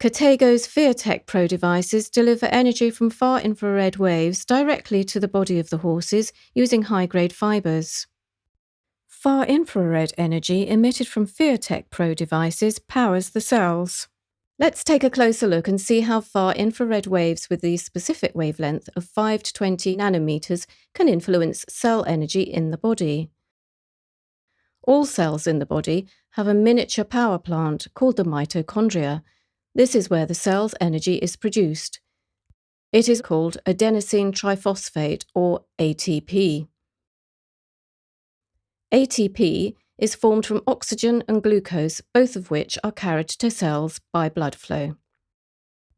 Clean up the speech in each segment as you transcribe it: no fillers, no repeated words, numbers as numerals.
Katego's Fir-Tech Pro devices deliver energy from far-infrared waves directly to the body of the horses using high-grade fibres. Far-infrared energy emitted from Fir-Tech Pro devices powers the cells. Let's take a closer look and see how far-infrared waves with the specific wavelength of 5 to 20 nanometers can influence cell energy in the body. All cells in the body have a miniature power plant called the mitochondria. This is where the cell's energy is produced. It is called adenosine triphosphate, or ATP. ATP is formed from oxygen and glucose, both of which are carried to cells by blood flow.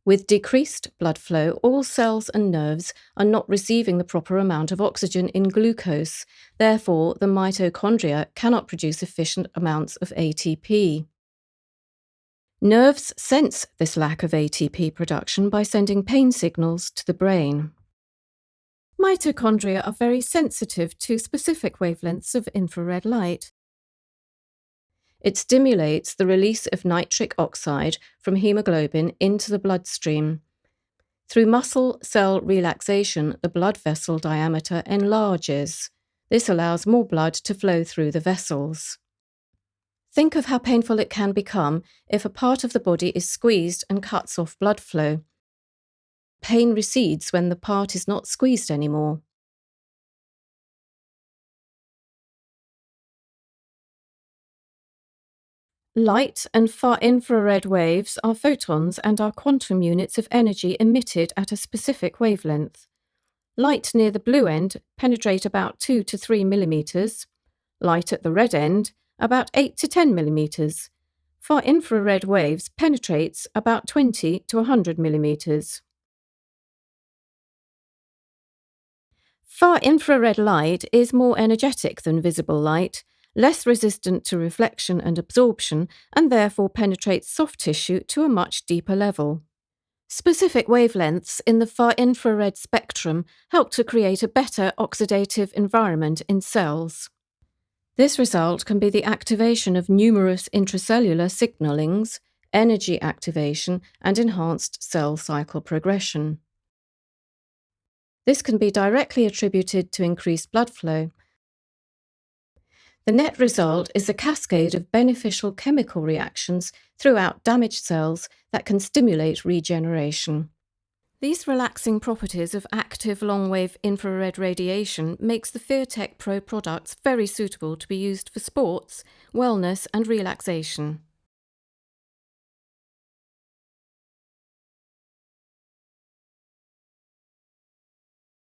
With decreased blood flow, all cells and nerves are not receiving the proper amount of oxygen in glucose. Therefore, the mitochondria cannot produce sufficient amounts of ATP. Nerves sense this lack of ATP production by sending pain signals to the brain. Mitochondria are very sensitive to specific wavelengths of infrared light. It stimulates the release of nitric oxide from hemoglobin into the bloodstream. Through muscle cell relaxation, the blood vessel diameter enlarges. This allows more blood to flow through the vessels. Think of how painful it can become if a part of the body is squeezed and cuts off blood flow. Pain recedes when the part is not squeezed anymore. Light and far-infrared waves are photons and are quantum units of energy emitted at a specific wavelength. Light near the blue end penetrate about 2 to 3 millimeters. Light at the red end about 8 to 10 millimeters. Far-infrared waves penetrates about 20 to 100 millimeters. Far-infrared light is more energetic than visible light, less resistant to reflection and absorption, and therefore penetrates soft tissue to a much deeper level. Specific wavelengths in the far-infrared spectrum help to create a better oxidative environment in cells. This result can be the activation of numerous intracellular signalings, energy activation, and enhanced cell cycle progression. This can be directly attributed to increased blood flow. The net result is a cascade of beneficial chemical reactions throughout damaged cells that can stimulate regeneration. These relaxing properties of active long-wave infrared radiation makes the Fir-Tech Pro products very suitable to be used for sports, wellness and relaxation.